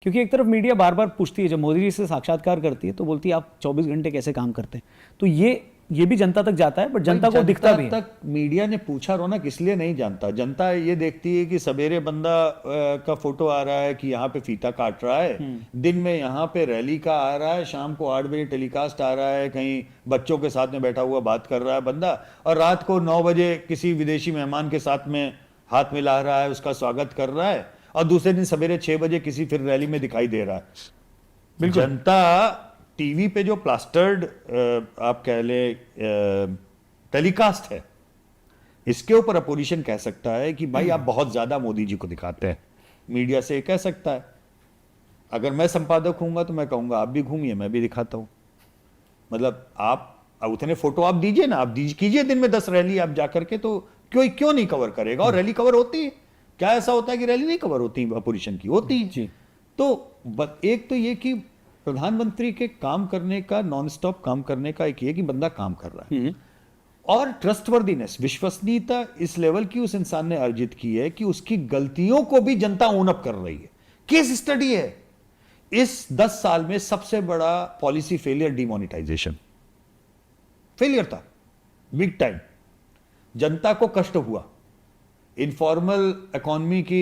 क्योंकि एक तरफ मीडिया बार बार पूछती है, जब मोदी जी से साक्षात्कार करती है तो बोलती है आप 24 घंटे कैसे काम करते हैं, तो ये भी जनता तक जाता है, बट जनता को दिखता भी है। तक मीडिया ने पूछा रौनक इसलिए नहीं जानता, जनता ये देखती है कि सवेरे बंदा का फोटो आ रहा है कि यहाँ पे फीता काट रहा है, दिन में यहाँ पे रैली का आ रहा है, शाम को 8 बजे टेलीकास्ट आ रहा है, कहीं बच्चों के साथ में बैठा हुआ बात कर रहा है बंदा, और रात को 9 बजे किसी विदेशी मेहमान के साथ में हाथ मिला रहा है, उसका स्वागत कर रहा है, और दूसरे दिन सवेरे 6 बजे किसी फिर रैली में दिखाई दे रहा है। जनता टीवी पे जो प्लास्टर्ड आप कह ले टेलीकास्ट है, इसके ऊपर अपोजिशन कह सकता है कि भाई आप बहुत ज्यादा मोदी जी को दिखाते हैं। मीडिया से कह सकता है, अगर मैं संपादक हूंगा तो मैं कहूंगा आप भी घूमिए, मैं भी दिखाता हूं। मतलब आप उतने फोटो आप दीजिए ना, आप कीजिए दिन में 10 रैली आप जाकर के, तो क्यों नहीं कवर करेगा? और रैली कवर होती है क्या? ऐसा होता है कि रैली नहीं कवर होती अपोजिशन की? होती है। तो एक तो ये कि प्रधानमंत्री के काम करने का, नॉन स्टॉप काम करने का एक ये कि बंदा काम कर रहा है, और ट्रस्टवर्दीनेस, विश्वसनीयता इस लेवल की उस इंसान ने अर्जित की है कि उसकी गलतियों को भी जनता ओन अप कर रही है। केस स्टडी है, इस 10 साल में सबसे बड़ा पॉलिसी फेलियर डिमोनेटाइजेशन फेलियर था, बिग टाइम। जनता को कष्ट हुआ, इनफॉर्मल इकोनॉमी की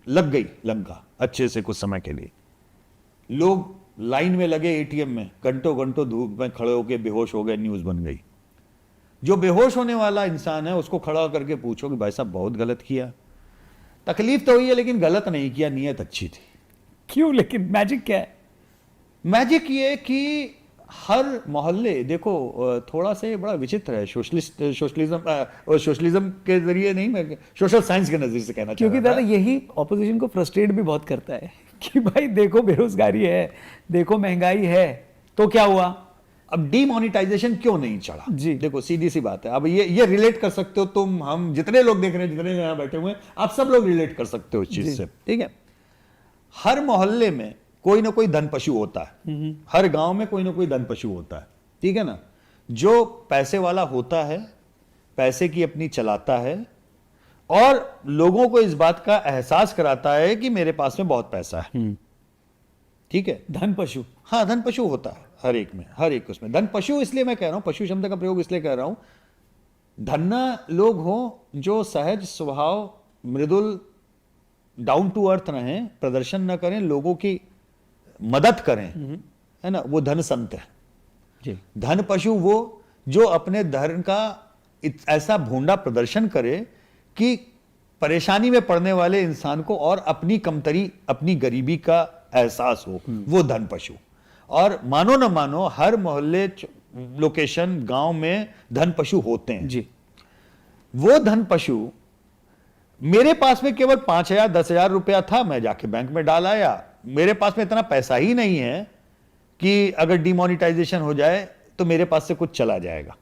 लग गई लंका अच्छे से कुछ समय के लिए। लोग लाइन में लगे एटीएम में, घंटों घंटों धूप में खड़े होकर बेहोश हो गए, न्यूज बन गई। जो बेहोश होने वाला इंसान है उसको खड़ा करके पूछो कि भाई साहब बहुत गलत किया, तकलीफ तो हुई है लेकिन गलत नहीं किया, नियत अच्छी थी। क्यों? लेकिन मैजिक क्या है? मैजिक ये कि हर मोहल्ले, देखो थोड़ा सा बड़ा विचित्र है, सोशलिज्म के जरिए नहीं, मैं सोशल साइंस के नजरिए से कहना चाहता हूं। क्योंकि दादा यही ऑपोजिशन को फ्रस्ट्रेट भी बहुत करता है कि भाई देखो बेरोजगारी है, देखो महंगाई है, तो क्या हुआ? अब डीमोनेटाइजेशन क्यों नहीं चढ़ा? जी देखो सीधी सी बात है, अब ये रिलेट कर सकते हो तुम, हम जितने लोग देख रहे हैं, जितने यहां बैठे हुए हैं, आप सब लोग रिलेट कर सकते हो इस चीज से, ठीक है। हर मोहल्ले में कोई ना कोई धन पशु होता है, हर गांव में कोई ना कोई धन पशु होता है, ठीक है ना, जो पैसे वाला होता है, पैसे की अपनी चलाता है, और लोगों को इस बात का एहसास कराता है कि मेरे पास में बहुत पैसा है, ठीक है। धन पशु, हाँ, धन पशु होता है हर एक में, हर एक उसमें धन पशु। इसलिए मैं कह रहा हूं, पशु शब्द का प्रयोग इसलिए कह रहा हूं, धन्ना लोग हो जो सहज स्वभाव, मृदुल, डाउन टू अर्थ रहें, प्रदर्शन न करें, लोगों की मदद करें, है ना, वो धन संत है जी। धन पशु वो जो अपने धर्म का ऐसा भोंडा प्रदर्शन करे कि परेशानी में पड़ने वाले इंसान को और अपनी कमतरी, अपनी गरीबी का एहसास हो, वो धन पशु। और मानो न मानो हर मोहल्ले, लोकेशन, गांव में धन पशु होते हैं जी। वो धन पशु, मेरे पास में केवल 5,000 10,000 रुपया था, मैं जाके बैंक में डाल आया, मेरे पास में इतना पैसा ही नहीं है कि अगर डिमोनेटाइजेशन हो जाए तो मेरे पास से कुछ चला जाएगा।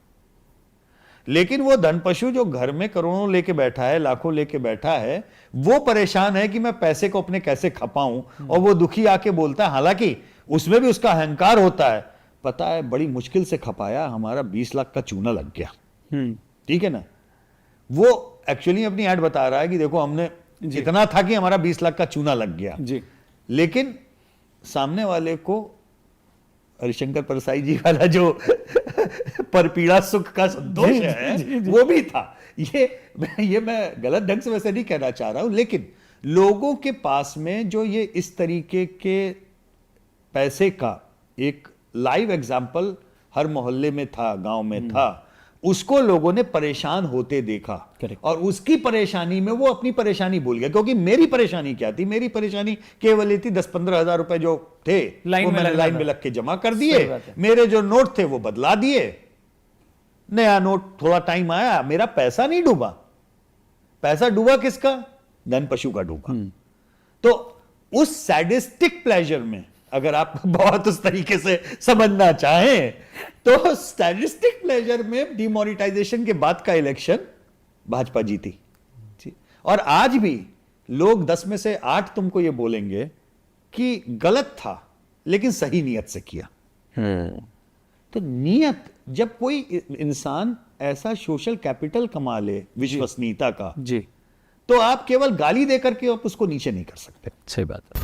लेकिन वो धन पशु जो घर में करोड़ों लेके बैठा है, लाखों लेके बैठा है, वो परेशान है कि मैं पैसे को अपने कैसे खपाऊं, और वो दुखी आके बोलता है, हालांकि उसमें भी उसका अहंकार होता है, पता है बड़ी मुश्किल से खपाया, हमारा 20 लाख का चूना लग गया, ठीक है ना। वो एक्चुअली अपनी ऐड बता रहा है कि देखो हमने इतना था कि हमारा 20 लाख का चूना लग गया जी। लेकिन सामने वाले को हरिशंकर परसाई जी वाला जो परपीड़ा सुख का संतोष है, वो भी था। ये मैं गलत ढंग से वैसे नहीं कहना चाह रहा हूं, लेकिन लोगों के पास में जो ये इस तरीके के पैसे का एक लाइव एग्जाम्पल हर मोहल्ले में था, गांव में था, उसको लोगों ने परेशान होते देखा। और उसकी परेशानी में वो अपनी परेशानी भूल गया, क्योंकि मेरी परेशानी क्या थी? मेरी परेशानी केवल ये थी 10-15 हजार रुपए जो थे वो मैंने लाइन में लग के जमा कर दिए, मेरे जो नोट थे वो बदला दिए, नया नोट, थोड़ा टाइम आया, मेरा पैसा नहीं डूबा। पैसा डूबा किसका? धन पशु का डूबा। तो उस सैडिस्टिक प्लेजर में, अगर आप बहुत उस तरीके से समझना चाहें, तो स्टैटिस्टिक प्लेजर में डिमोनेटाइजेशन के बाद का इलेक्शन भाजपा जीती। और आज भी लोग 10 में से 8 तुमको ये बोलेंगे कि गलत था लेकिन सही नियत से किया। तो नियत, जब कोई इंसान ऐसा सोशल कैपिटल कमा ले विश्वसनीयता का जी, तो आप केवल गाली देकर के आप उसको नीचे नहीं कर सकते। सही बात है।